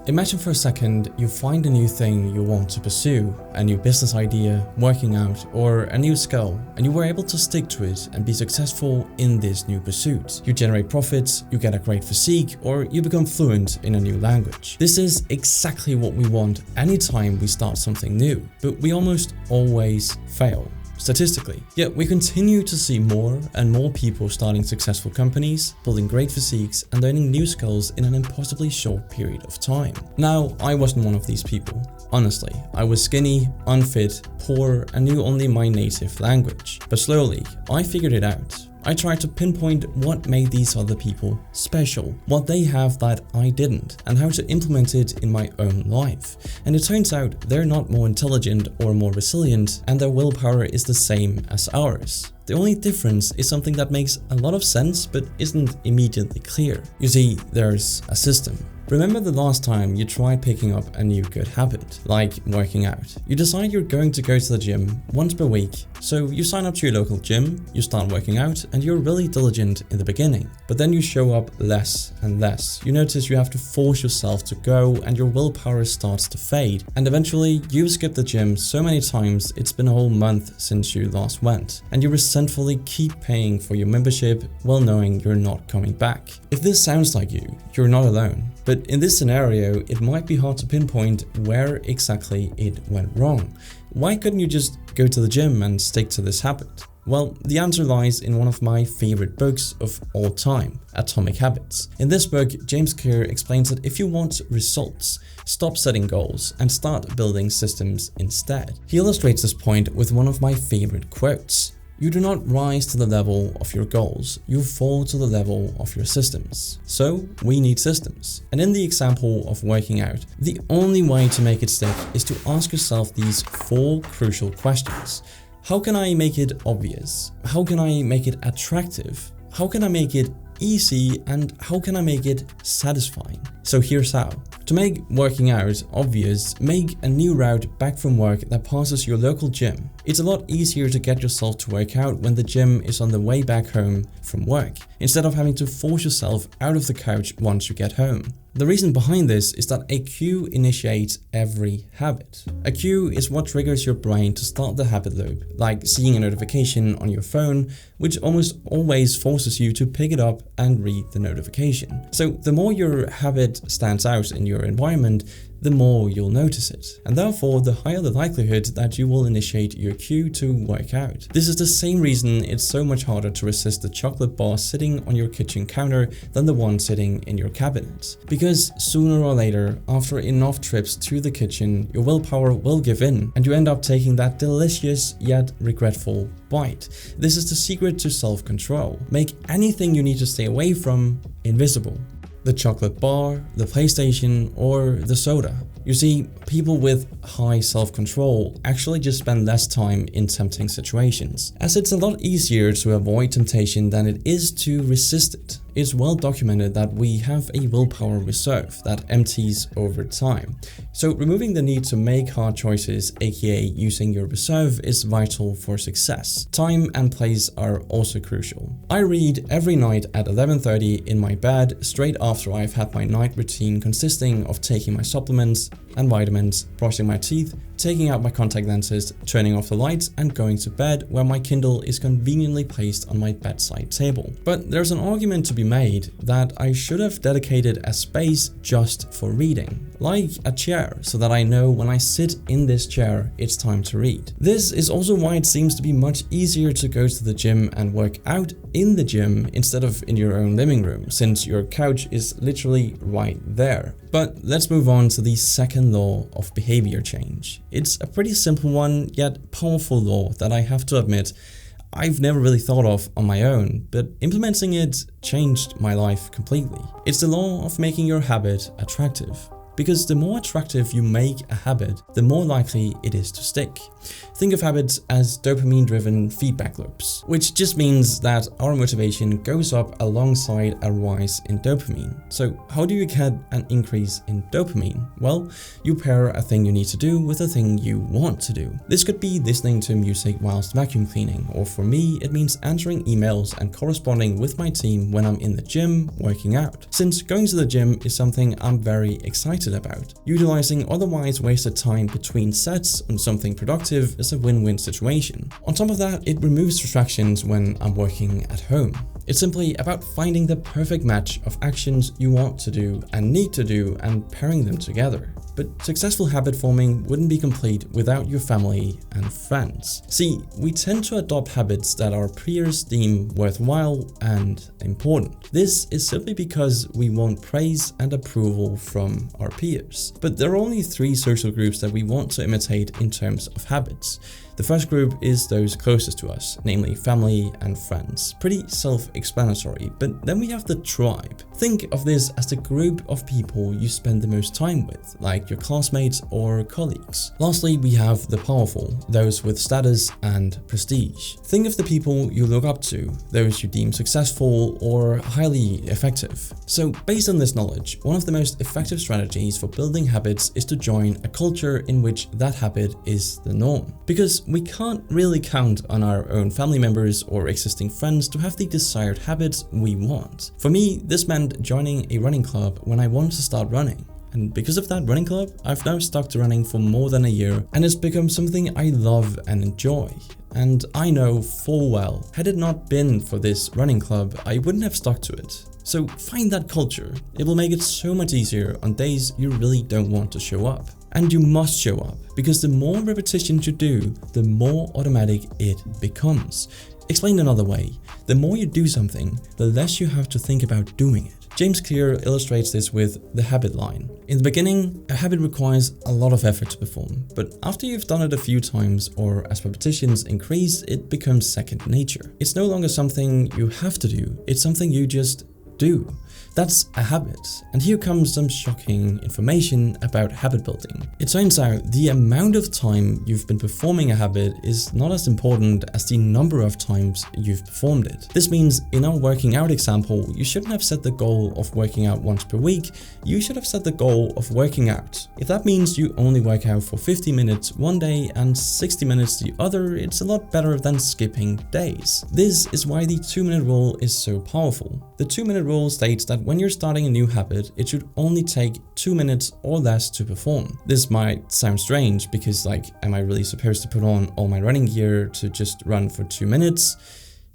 Imagine for a second you find a new thing you want to pursue, a new business idea, working out, or a new skill, and you were able to stick to it and be successful in this new pursuit. You generate profits, you get a great physique, or you become fluent in a new language. This is exactly what we want anytime we start something new, but we almost always fail. Statistically. Yet we continue to see more and more people starting successful companies, building great physiques, and learning new skills in an impossibly short period of time. Now, I wasn't one of these people. Honestly, I was skinny, unfit, poor, and knew only my native language. But slowly, I figured it out. I tried to pinpoint what made these other people special, what they have that I didn't, and how to implement it in my own life. And it turns out they're not more intelligent or more resilient, and their willpower is the same as ours. The only difference is something that makes a lot of sense but isn't immediately clear. You see, there's a system. Remember the last time you tried picking up a new good habit, like working out. You decide you're going to go to the gym once per week, so you sign up to your local gym, you start working out, and you're really diligent in the beginning. But then you show up less and less. You notice you have to force yourself to go, and your willpower starts to fade. And eventually, you've skipped the gym so many times it's been a whole month since you last went, and you resentfully keep paying for your membership while knowing you're not coming back. If this sounds like you, you're not alone. But in this scenario, it might be hard to pinpoint where exactly it went wrong. Why couldn't you just go to the gym and stick to this habit? Well, the answer lies in one of my favorite books of all time, Atomic Habits. In this book, James Clear explains that if you want results, stop setting goals and start building systems instead. He illustrates this point with one of my favorite quotes. You do not rise to the level of your goals, you fall to the level of your systems. So, we need systems. And in the example of working out, the only way to make it stick is to ask yourself these 4 crucial questions. How can I make it obvious? How can I make it attractive? How can I make it easy? And how can I make it satisfying? So here's how. To make working out obvious, make a new route back from work that passes your local gym. It's a lot easier to get yourself to work out when the gym is on the way back home from work, instead of having to force yourself out of the couch once you get home. The reason behind this is that a cue initiates every habit. A cue is what triggers your brain to start the habit loop, like seeing a notification on your phone, which almost always forces you to pick it up and read the notification. So the more your habit stands out in your environment, the more you'll notice it, and therefore the higher the likelihood that you will initiate your cue to work out. This is the same reason it's so much harder to resist the chocolate bar sitting on your kitchen counter than the one sitting in your cabinet. Because sooner or later, after enough trips to the kitchen, your willpower will give in, and you end up taking that delicious yet regretful bite. This is the secret to self-control. Make anything you need to stay away from invisible. The chocolate bar, the PlayStation, or the soda. You see, people with high self-control actually just spend less time in tempting situations, as it's a lot easier to avoid temptation than it is to resist it. It's well documented that we have a willpower reserve that empties over time. So removing the need to make hard choices, aka using your reserve, is vital for success. Time and place are also crucial. I read every night at 11:30 in my bed, straight after I've had my night routine consisting of taking my supplements and vitamins, brushing my teeth, taking out my contact lenses, turning off the lights, and going to bed, where my Kindle is conveniently placed on my bedside table. But there's an argument to be made that I should have dedicated a space just for reading, like a chair, so that I know when I sit in this chair, it's time to read. This is also why it seems to be much easier to go to the gym and work out in the gym instead of in your own living room, since your couch is literally right there. But let's move on to the second law of behavior change. It's a pretty simple one, yet powerful law that I have to admit I've never really thought of on my own, but implementing it changed my life completely. It's the law of making your habit attractive. Because the more attractive you make a habit, the more likely it is to stick. Think of habits as dopamine-driven feedback loops, which just means that our motivation goes up alongside a rise in dopamine. So how do you get an increase in dopamine? Well, you pair a thing you need to do with a thing you want to do. This could be listening to music whilst vacuum cleaning, or for me, it means answering emails and corresponding with my team when I'm in the gym working out. Since going to the gym is something I'm very excited excited about. Utilizing otherwise wasted time between sets on something productive is a win-win situation. On top of that, it removes distractions when I'm working at home. It's simply about finding the perfect match of actions you want to do and need to do and pairing them together. But successful habit forming wouldn't be complete without your family and friends. See, we tend to adopt habits that our peers deem worthwhile and important. This is simply because we want praise and approval from our peers. But there are only 3 social groups that we want to imitate in terms of habits. The first group is those closest to us, namely family and friends. Pretty self-explanatory, but then we have the tribe. Think of this as the group of people you spend the most time with, like your classmates or colleagues. Lastly, we have the powerful, those with status and prestige. Think of the people you look up to, those you deem successful or highly effective. So based on this knowledge, one of the most effective strategies for building habits is to join a culture in which that habit is the norm. Because we can't really count on our own family members or existing friends to have the desired habits we want. For me, this meant joining a running club when I wanted to start running. And because of that running club, I've now stuck to running for more than a year and it's become something I love and enjoy. And I know full well, had it not been for this running club, I wouldn't have stuck to it. So find that culture. It will make it so much easier on days you really don't want to show up. And you must show up, because the more repetitions you do, the more automatic it becomes. Explained another way, the more you do something, the less you have to think about doing it. James Clear illustrates this with the habit line. In the beginning, a habit requires a lot of effort to perform, but after you've done it a few times or as repetitions increase, it becomes second nature. It's no longer something you have to do, it's something you just do. That's a habit. And here comes some shocking information about habit building. It turns out the amount of time you've been performing a habit is not as important as the number of times you've performed it. This means in our working out example, you shouldn't have set the goal of working out once per week, you should have set the goal of working out. If that means you only work out for 50 minutes one day and 60 minutes the other, it's a lot better than skipping days. This is why the 2-minute rule is so powerful. The 2-minute rule states that when you're starting a new habit, it should only take 2 minutes or less to perform. This might sound strange because am I really supposed to put on all my running gear to just run for 2 minutes?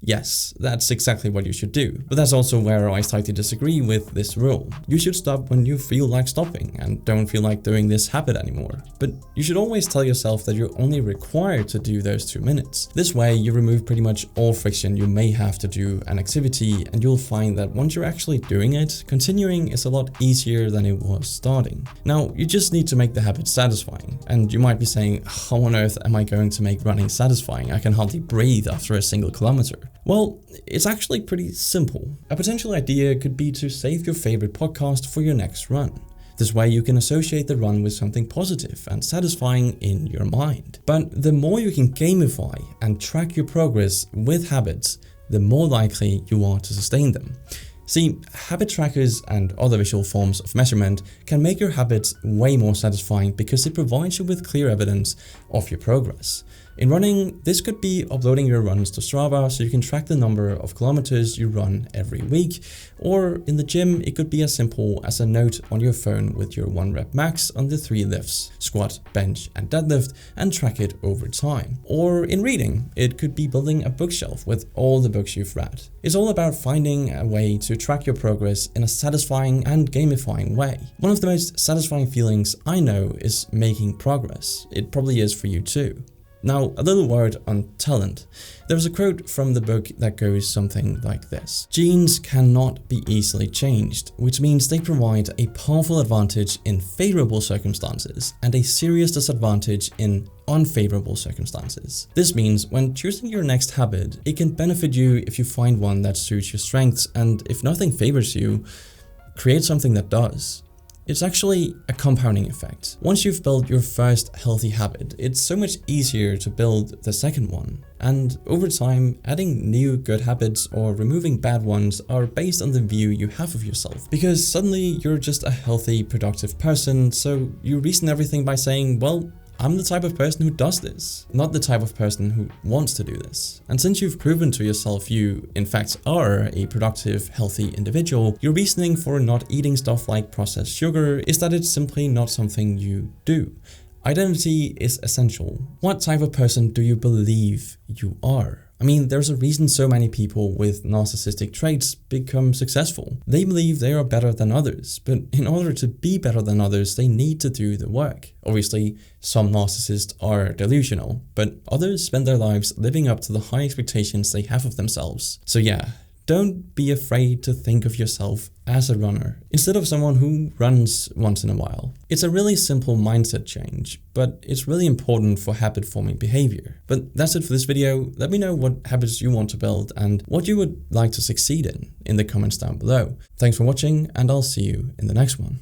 Yes, that's exactly what you should do. But that's also where I slightly disagree with this rule. You should stop when you feel like stopping and don't feel like doing this habit anymore. But you should always tell yourself that you're only required to do those 2 minutes. This way, you remove pretty much all friction you may have to do an activity, and you'll find that once you're actually doing it, continuing is a lot easier than it was starting. Now, you just need to make the habit satisfying. And you might be saying, how on earth am I going to make running satisfying? I can hardly breathe after a single kilometer. Well, it's actually pretty simple. A potential idea could be to save your favorite podcast for your next run. This way you can associate the run with something positive and satisfying in your mind. But the more you can gamify and track your progress with habits, the more likely you are to sustain them. See, habit trackers and other visual forms of measurement can make your habits way more satisfying because it provides you with clear evidence of your progress. In running, this could be uploading your runs to Strava so you can track the number of kilometers you run every week, or in the gym, it could be as simple as a note on your phone with your 1 rep max on the 3 lifts, squat, bench, and deadlift, and track it over time. Or in reading, it could be building a bookshelf with all the books you've read. It's all about finding a way to track your progress in a satisfying and gamifying way. One of the most satisfying feelings I know is making progress. It probably is for you too. Now, a little word on talent. There's a quote from the book that goes something like this. Genes cannot be easily changed, which means they provide a powerful advantage in favorable circumstances and a serious disadvantage in unfavorable circumstances. This means when choosing your next habit, it can benefit you if you find one that suits your strengths, and if nothing favors you, create something that does. It's actually a compounding effect. Once you've built your first healthy habit, it's so much easier to build the second one. And over time, adding new good habits or removing bad ones are based on the view you have of yourself. Because suddenly you're just a healthy, productive person, so you reason everything by saying, well, I'm the type of person who does this, not the type of person who wants to do this. And since you've proven to yourself you, in fact, are a productive, healthy individual, your reasoning for not eating stuff like processed sugar is that it's simply not something you do. Identity is essential. What type of person do you believe you are? I mean, there's a reason so many people with narcissistic traits become successful. They believe they are better than others, but in order to be better than others, they need to do the work. Obviously, some narcissists are delusional, but others spend their lives living up to the high expectations they have of themselves. So yeah, don't be afraid to think of yourself as a runner instead of someone who runs once in a while. It's a really simple mindset change, but it's really important for habit forming behavior. But that's it for this video. Let me know what habits you want to build and what you would like to succeed in the comments down below. Thanks for watching, and I'll see you in the next one.